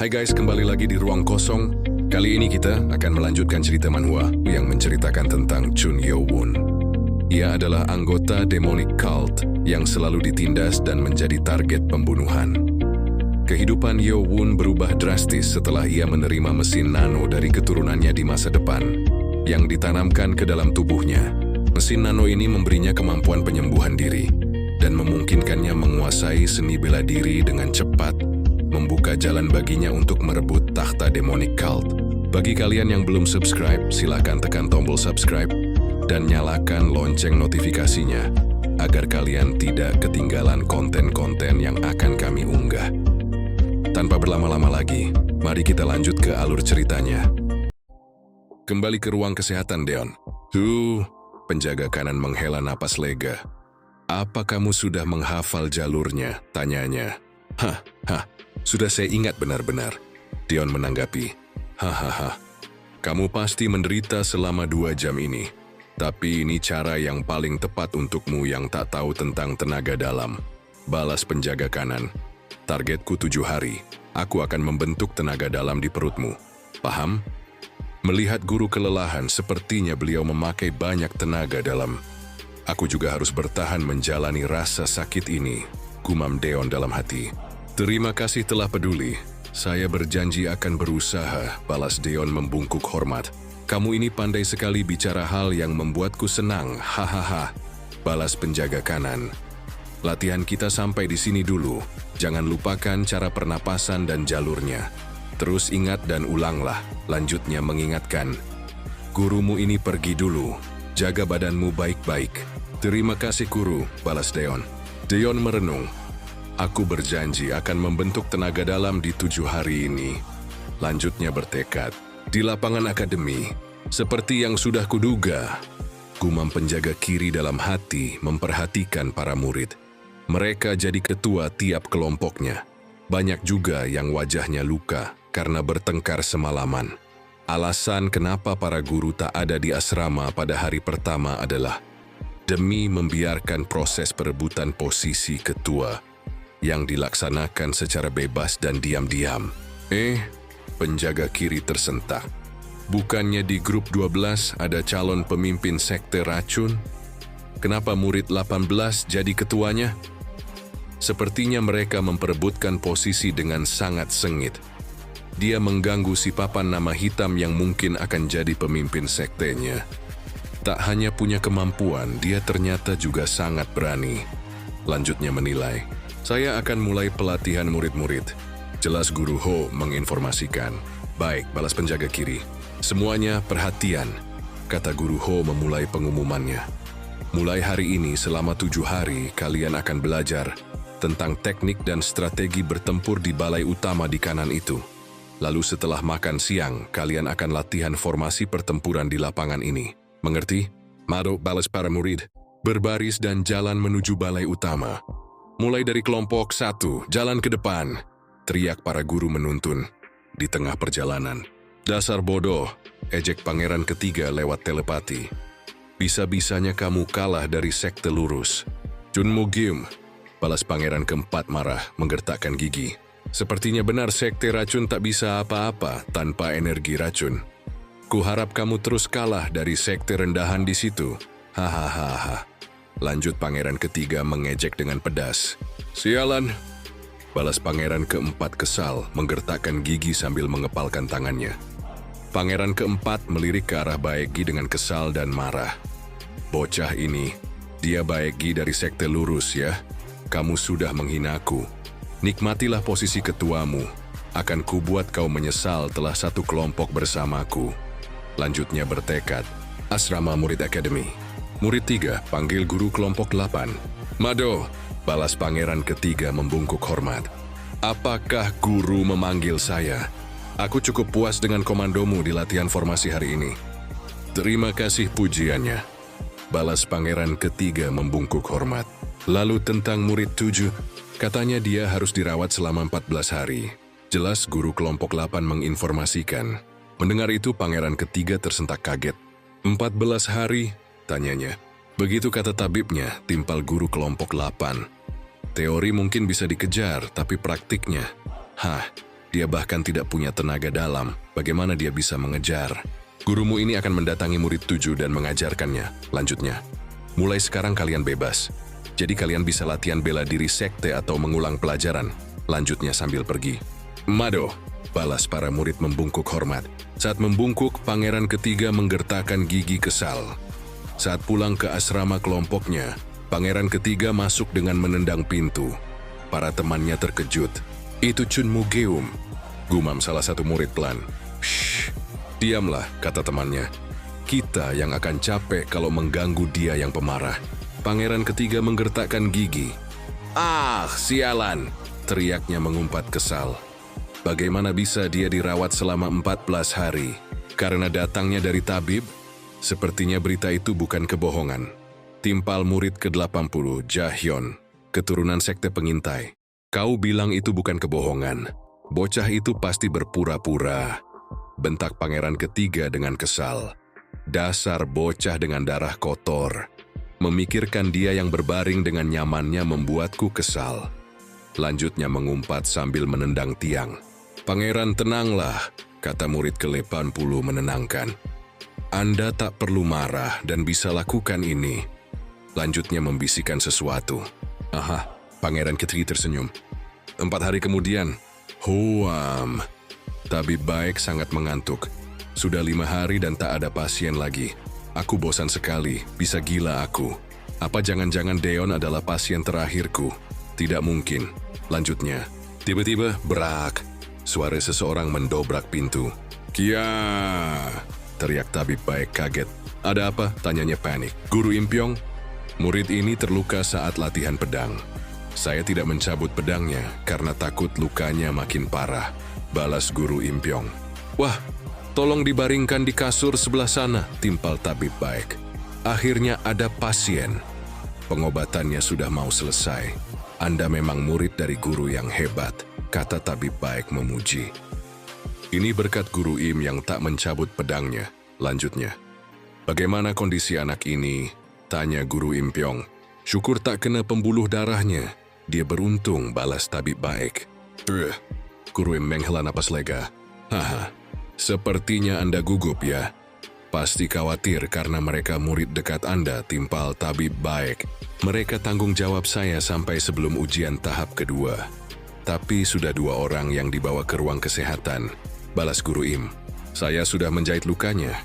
Hai guys, kembali lagi di Ruang Kosong. Kali ini kita akan melanjutkan cerita manhwa yang menceritakan tentang Chun Yo-won. Ia adalah anggota demonic cult yang selalu ditindas dan menjadi target pembunuhan. Kehidupan Yo-won berubah drastis setelah ia menerima mesin nano dari keturunannya di masa depan yang ditanamkan ke dalam tubuhnya. Mesin nano ini memberinya kemampuan penyembuhan diri dan memungkinkannya menguasai seni bela diri dengan cepat, membuka jalan baginya untuk merebut takhta demonic cult. Bagi kalian yang belum subscribe, silakan tekan tombol subscribe dan nyalakan lonceng notifikasinya agar kalian tidak ketinggalan konten-konten yang akan kami unggah. Tanpa berlama-lama lagi, mari kita lanjut ke alur ceritanya. Kembali ke ruang kesehatan, Deon. Penjaga kanan menghela napas lega. Apa kamu sudah menghafal jalurnya? Tanyanya. Hah, sudah saya ingat benar-benar. Deon menanggapi. Hahaha, kamu pasti menderita selama 2 jam ini. Tapi ini cara yang paling tepat untukmu yang tak tahu tentang tenaga dalam. Balas penjaga kanan. Targetku 7 hari. Aku akan membentuk tenaga dalam di perutmu. Paham? Melihat guru kelelahan, sepertinya beliau memakai banyak tenaga dalam. Aku juga harus bertahan menjalani rasa sakit ini, gumam Deon dalam hati. Terima kasih telah peduli. Saya berjanji akan berusaha, balas Deon membungkuk hormat. Kamu ini pandai sekali bicara hal yang membuatku senang, hahaha, balas penjaga kanan. Latihan kita sampai di sini dulu. Jangan lupakan cara pernapasan dan jalurnya. Terus ingat dan ulanglah, lanjutnya mengingatkan. Gurumu ini pergi dulu. Jaga badanmu baik-baik. Terima kasih guru, balas Deon. Deon merenung. Aku berjanji akan membentuk tenaga dalam di 7 hari ini. Lanjutnya bertekad. Di lapangan akademi, seperti yang sudah kuduga. Gumam penjaga kiri dalam hati memperhatikan para murid. Mereka jadi ketua tiap kelompoknya. Banyak juga yang wajahnya luka karena bertengkar semalaman. Alasan kenapa para guru tak ada di asrama pada hari pertama adalah demi membiarkan proses perebutan posisi ketua yang dilaksanakan secara bebas dan diam-diam. Penjaga kiri tersentak. Bukannya di grup 12 ada calon pemimpin sekte racun? Kenapa murid 18 jadi ketuanya? Sepertinya mereka memperebutkan posisi dengan sangat sengit. Dia mengganggu si papan nama hitam yang mungkin akan jadi pemimpin sektenya. Tak hanya punya kemampuan, dia ternyata juga sangat berani. Lanjutnya menilai. Saya akan mulai pelatihan murid-murid. Jelas Guru Ho menginformasikan. Baik, balas penjaga kiri. Semuanya perhatian, kata Guru Ho memulai pengumumannya. Mulai hari ini selama 7 hari kalian akan belajar tentang teknik dan strategi bertempur di balai utama di kanan itu. Lalu setelah makan siang, kalian akan latihan formasi pertempuran di lapangan ini. Mengerti? Mado, balas para murid. Berbaris dan jalan menuju balai utama. Mulai dari kelompok 1, jalan ke depan. Teriak para guru menuntun. Di tengah perjalanan. Dasar bodoh, ejek pangeran ketiga lewat telepati. Bisa-bisanya kamu kalah dari sekte lurus. Chun Mo-gyum, balas pangeran keempat marah, menggertakkan gigi. Sepertinya benar sekte racun tak bisa apa-apa tanpa energi racun. Kuharap kamu terus kalah dari sekte rendahan di situ. Hahaha. Lanjut pangeran ketiga mengejek dengan pedas. Sialan, balas pangeran keempat kesal, menggertakkan gigi sambil mengepalkan tangannya. Pangeran keempat melirik ke arah Baekgi dengan kesal dan marah. Bocah ini, dia Baekgi dari sekte lurus ya. Kamu sudah menghinaku. Nikmatilah posisi ketuamu. Akan kubuat kau menyesal telah satu kelompok bersamaku. Lanjutnya bertekad. Asrama Murid Akademi. Murid 3 panggil guru kelompok 8. Mado, balas pangeran ketiga membungkuk hormat. Apakah guru memanggil saya? Aku cukup puas dengan komandomu di latihan formasi hari ini. Terima kasih pujiannya. Balas pangeran ketiga membungkuk hormat. Lalu tentang murid 7, katanya dia harus dirawat selama 14 hari. Jelas guru kelompok 8 menginformasikan. Mendengar itu pangeran ketiga tersentak kaget. 14 hari? Tanyanya. Begitu kata tabibnya, timpal guru kelompok 8. Teori mungkin bisa dikejar, tapi praktiknya. Dia bahkan tidak punya tenaga dalam. Bagaimana dia bisa mengejar? Gurumu ini akan mendatangi murid 7 dan mengajarkannya. Lanjutnya, mulai sekarang kalian bebas. Jadi kalian bisa latihan bela diri sekte atau mengulang pelajaran. Lanjutnya sambil pergi. Mado, balas para murid membungkuk hormat. Saat membungkuk, pangeran ketiga menggertakkan gigi kesal. Saat pulang ke asrama kelompoknya, pangeran ketiga masuk dengan menendang pintu. Para temannya terkejut. Itu Chun Mugeum, gumam salah satu murid pelan. Shh, diamlah, kata temannya. Kita yang akan capek kalau mengganggu dia yang pemarah. Pangeran ketiga menggertakkan gigi. Ah, sialan, teriaknya mengumpat kesal. Bagaimana bisa dia dirawat selama 14 hari? Karena datangnya dari tabib? Sepertinya berita itu bukan kebohongan. Timpal murid ke-80, Jahyun, keturunan sekte pengintai. Kau bilang itu bukan kebohongan. Bocah itu pasti berpura-pura. Bentak pangeran ketiga dengan kesal. Dasar bocah dengan darah kotor. Memikirkan dia yang berbaring dengan nyamannya membuatku kesal. Lanjutnya mengumpat sambil menendang tiang. Pangeran, tenanglah, kata murid ke-80 menenangkan. Anda tak perlu marah dan bisa lakukan ini. Lanjutnya membisikkan sesuatu. Aha, pangeran ketiga tersenyum. 4 hari kemudian, huam. Tabib baik sangat mengantuk. Sudah 5 hari dan tak ada pasien lagi. Aku bosan sekali, bisa gila aku. Apa jangan-jangan Deon adalah pasien terakhirku? Tidak mungkin. Lanjutnya, tiba-tiba berak. Suara seseorang mendobrak pintu. Kia! Teriak tabib baik kaget. Ada apa? Tanyanya panik. Guru Impyong? Murid ini terluka saat latihan pedang. Saya tidak mencabut pedangnya karena takut lukanya makin parah. Balas Guru Impyong. Wah, tolong dibaringkan di kasur sebelah sana, timpal tabib baik. Akhirnya ada pasien. Pengobatannya sudah mau selesai. Anda memang murid dari guru yang hebat, kata tabib baik memuji. Ini berkat Guru Im yang tak mencabut pedangnya. Lanjutnya, bagaimana kondisi anak ini? Tanya Guru Impyong. Syukur tak kena pembuluh darahnya. Dia beruntung, balas tabib baik. Guru Im menghela napas lega. Haha, sepertinya Anda gugup ya. Pasti khawatir karena mereka murid dekat Anda, timpal tabib baik. Mereka tanggung jawab saya sampai sebelum ujian tahap kedua. Tapi sudah 2 orang yang dibawa ke ruang kesehatan, balas Guru Im. Saya sudah menjahit lukanya.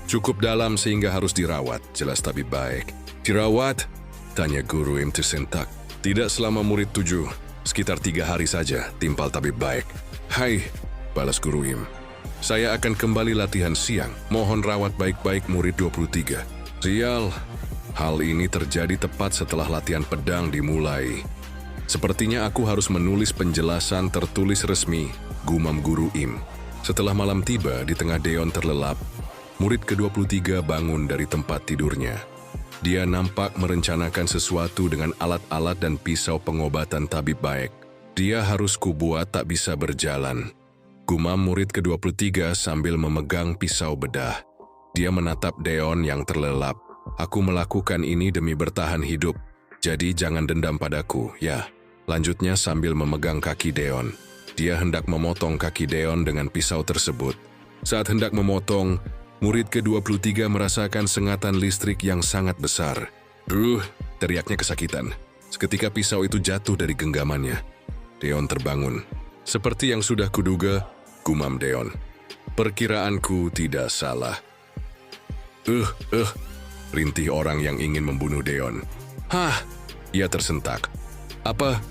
Cukup dalam sehingga harus dirawat, jelas tabib baik. Dirawat? Tanya Guru Im tersentak. Tidak selama murid 7, sekitar 3 hari saja, timpal tabib baik. Hai, balas Guru Im. Saya akan kembali latihan siang. Mohon rawat baik-baik murid 23. Sial, hal ini terjadi tepat setelah latihan pedang dimulai. Sepertinya aku harus menulis penjelasan tertulis resmi, gumam Guru Im. Setelah malam tiba, di tengah Deon terlelap, murid ke-23 bangun dari tempat tidurnya. Dia nampak merencanakan sesuatu dengan alat-alat dan pisau pengobatan tabib baik. Dia harus kubuat tak bisa berjalan. Gumam murid ke-23 sambil memegang pisau bedah. Dia menatap Deon yang terlelap. Aku melakukan ini demi bertahan hidup, jadi jangan dendam padaku, ya. Lanjutnya sambil memegang kaki Deon. Dia hendak memotong kaki Deon dengan pisau tersebut. Saat hendak memotong, murid ke-23 merasakan sengatan listrik yang sangat besar. Teriaknya kesakitan. Seketika pisau itu jatuh dari genggamannya. Deon terbangun. Seperti yang sudah kuduga, gumam Deon. Perkiraanku tidak salah. Rintih orang yang ingin membunuh Deon. Hah, ia tersentak. Apa?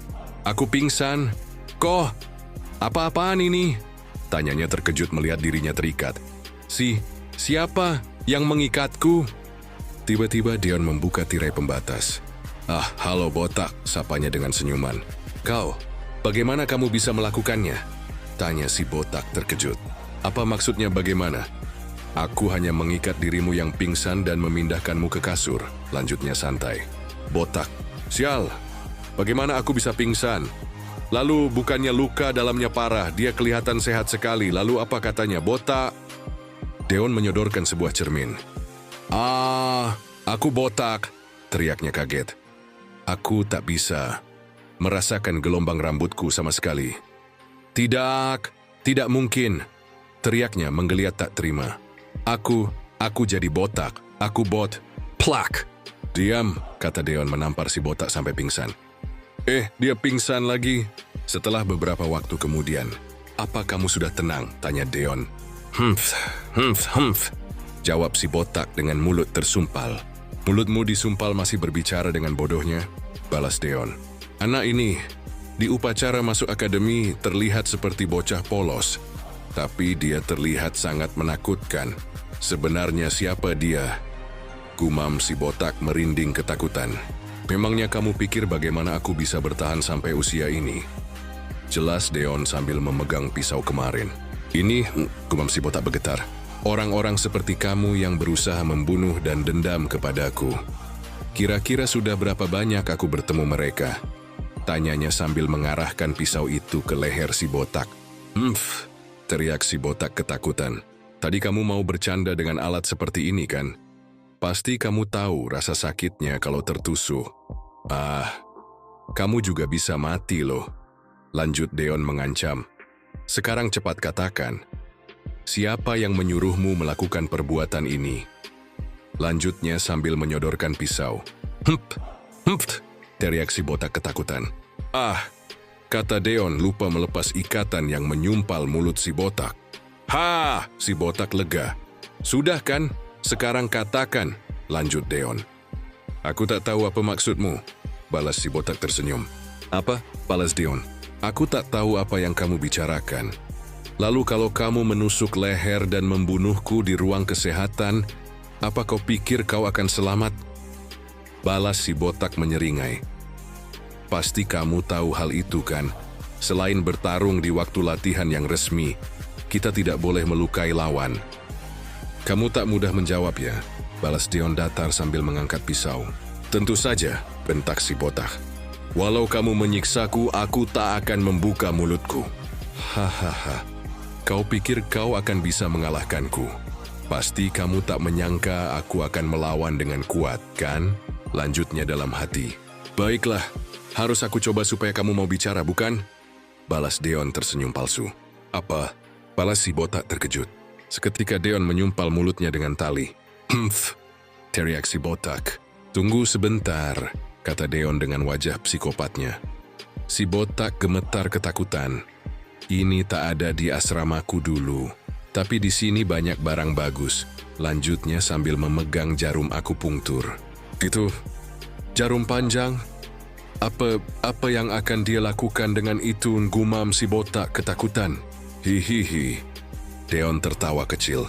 Aku pingsan? Kok? Apa-apaan ini? Tanyanya terkejut melihat dirinya terikat. Siapa yang mengikatku? Tiba-tiba Deon membuka tirai pembatas. Ah, halo botak, sapanya dengan senyuman. Kau, bagaimana kamu bisa melakukannya? Tanya si botak terkejut. Apa maksudnya bagaimana? Aku hanya mengikat dirimu yang pingsan dan memindahkanmu ke kasur. Lanjutnya santai. Botak, sial, bagaimana aku bisa pingsan? Lalu bukannya luka dalamnya parah, dia kelihatan sehat sekali. Lalu apa katanya, botak? Deon menyodorkan sebuah cermin. Aku botak, teriaknya kaget. Aku tak bisa merasakan gelombang rambutku sama sekali. Tidak, Tidak mungkin, teriaknya menggeliat tak terima. Aku jadi botak, aku bot. Plak! Diam, kata Deon menampar si botak sampai pingsan. Dia pingsan lagi. Setelah beberapa waktu kemudian, apa kamu sudah tenang? Tanya Deon. Humph. Jawab si botak dengan mulut tersumpal. Mulutmu disumpal masih berbicara dengan bodohnya, balas Deon. Anak ini, di upacara masuk akademi terlihat seperti bocah polos, tapi dia terlihat sangat menakutkan. Sebenarnya siapa dia? Gumam si botak merinding ketakutan. Memangnya kamu pikir bagaimana aku bisa bertahan sampai usia ini? Jelas Deon sambil memegang pisau kemarin. Ini, gumam si botak bergetar. Orang-orang seperti kamu yang berusaha membunuh dan dendam kepadaku. Kira-kira sudah berapa banyak aku bertemu mereka? Tanyanya sambil mengarahkan pisau itu ke leher si botak. Teriak si botak ketakutan. Tadi kamu mau bercanda dengan alat seperti ini kan? Pasti kamu tahu rasa sakitnya kalau tertusuk. Kamu juga bisa mati loh. Lanjut Deon mengancam. Sekarang cepat katakan, siapa yang menyuruhmu melakukan perbuatan ini? Lanjutnya sambil menyodorkan pisau. Teriak si botak ketakutan. Kata Deon lupa melepas ikatan yang menyumpal mulut si botak. Si botak lega. Sudah kan? Sekarang katakan, lanjut Deon. Aku tak tahu apa maksudmu, balas si botak tersenyum. Apa? Balas Deon. Aku tak tahu apa yang kamu bicarakan. Lalu kalau kamu menusuk leher dan membunuhku di ruang kesehatan, apa kau pikir kau akan selamat? Balas si botak menyeringai. Pasti kamu tahu hal itu kan? Selain bertarung di waktu latihan yang resmi, kita tidak boleh melukai lawan. Kamu tak mudah menjawab ya, balas Deon datar sambil mengangkat pisau. Tentu saja, bentak si botak. Walau kamu menyiksaku, aku tak akan membuka mulutku. Hahaha, kau pikir kau akan bisa mengalahkanku? Pasti kamu tak menyangka aku akan melawan dengan kuat, kan? Lanjutnya dalam hati. Baiklah, harus aku coba supaya kamu mau bicara, bukan? Balas Deon tersenyum palsu. Apa? Balas si botak terkejut. Seketika Deon menyumpal mulutnya dengan tali. Teriak si botak. Tunggu sebentar, kata Deon dengan wajah psikopatnya. Si botak gemetar ketakutan. Ini tak ada di asramaku dulu, tapi di sini banyak barang bagus. Lanjutnya sambil memegang jarum akupunktur. Itu, jarum panjang? Apa yang akan dia lakukan dengan itu? Gumam si botak ketakutan. Hihihi. Deon tertawa kecil.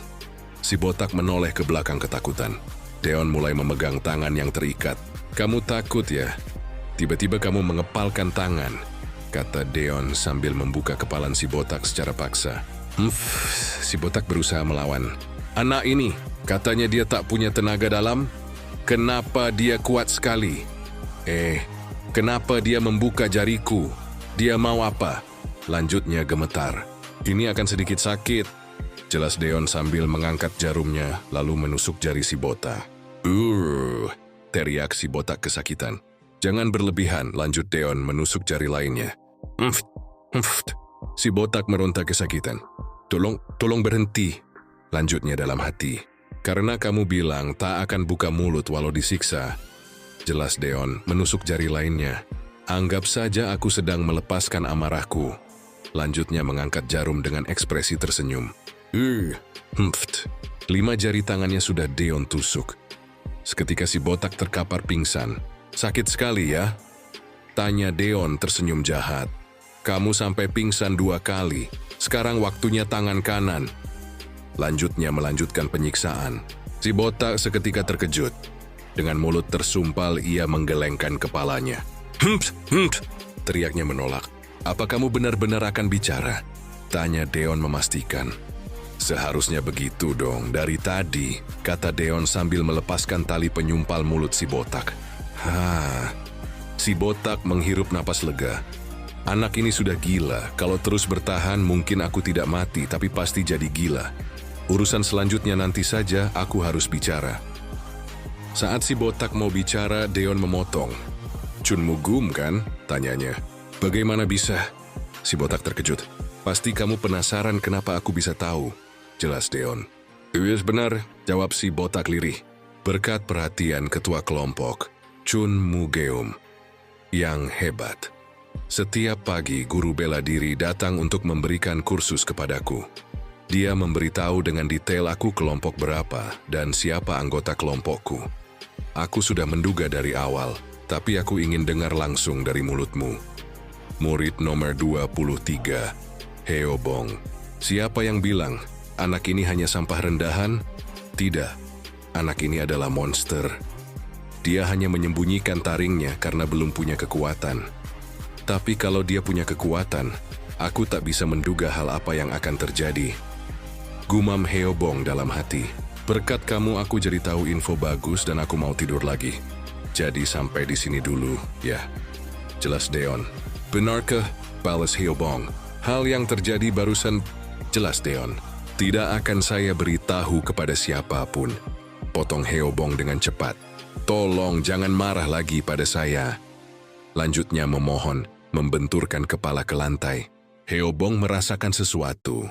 Si botak menoleh ke belakang ketakutan. Deon mulai memegang tangan yang terikat. Kamu takut ya? Tiba-tiba kamu mengepalkan tangan, kata Deon sambil membuka kepalan si botak secara paksa. Si botak berusaha melawan. Anak ini, katanya dia tak punya tenaga dalam? Kenapa dia kuat sekali? Kenapa dia membuka jariku? Dia mau apa? Lanjutnya gemetar. Ini akan sedikit sakit, jelas Deon sambil mengangkat jarumnya lalu menusuk jari si botak. Teriak si botak kesakitan. Jangan berlebihan, lanjut Deon menusuk jari lainnya. Si botak meronta kesakitan. Tolong berhenti, lanjutnya dalam hati. Karena kamu bilang tak akan buka mulut walau disiksa, jelas Deon menusuk jari lainnya. Anggap saja aku sedang melepaskan amarahku. Lanjutnya mengangkat jarum dengan ekspresi tersenyum. 5 jari tangannya sudah Deon tusuk. Seketika si botak terkapar pingsan. Sakit sekali ya? Tanya Deon tersenyum jahat. Kamu sampai pingsan 2 kali. Sekarang waktunya tangan kanan. Lanjutnya melanjutkan penyiksaan. Si botak seketika terkejut. Dengan mulut tersumpal ia menggelengkan kepalanya. Teriaknya menolak. Apa kamu benar-benar akan bicara? Tanya Deon memastikan. Seharusnya begitu dong dari tadi, kata Deon sambil melepaskan tali penyumpal mulut si botak. Si botak menghirup napas lega. Anak ini sudah gila, kalau terus bertahan mungkin aku tidak mati tapi pasti jadi gila. Urusan selanjutnya nanti saja, aku harus bicara. Saat si botak mau bicara, Deon memotong. Chunmu gum kan? Tanyanya. Bagaimana bisa? Si botak terkejut. Pasti kamu penasaran kenapa aku bisa tahu. Jelas Deon. Yes benar, jawab si botak lirih. Berkat perhatian ketua kelompok, Chun Mugeum, yang hebat. Setiap pagi guru bela diri datang untuk memberikan kursus kepadaku. Dia memberitahu dengan detail aku kelompok berapa dan siapa anggota kelompokku. Aku sudah menduga dari awal, tapi aku ingin dengar langsung dari mulutmu. Murid nomor 23, Heobong. Siapa yang bilang anak ini hanya sampah rendahan? Tidak, anak ini adalah monster. Dia hanya menyembunyikan taringnya karena belum punya kekuatan. Tapi kalau dia punya kekuatan, aku tak bisa menduga hal apa yang akan terjadi. Gumam Heobong dalam hati. Berkat kamu aku jadi tahu info bagus dan aku mau tidur lagi. Jadi sampai di sini dulu, ya. Jelas Deon. Benarkah, balas Heobong? Hal yang terjadi barusan, jelas Deon. Tidak akan saya beritahu kepada siapapun. Potong Heobong dengan cepat. Tolong jangan marah lagi pada saya. Lanjutnya memohon, membenturkan kepala ke lantai. Heobong merasakan sesuatu.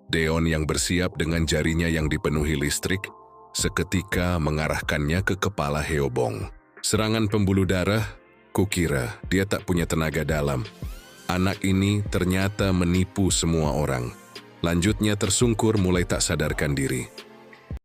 Deon yang bersiap dengan jarinya yang dipenuhi listrik, seketika mengarahkannya ke kepala Heobong. Serangan pembuluh darah, kukira dia tak punya tenaga dalam. Anak ini ternyata menipu semua orang. Lanjutnya tersungkur mulai tak sadarkan diri.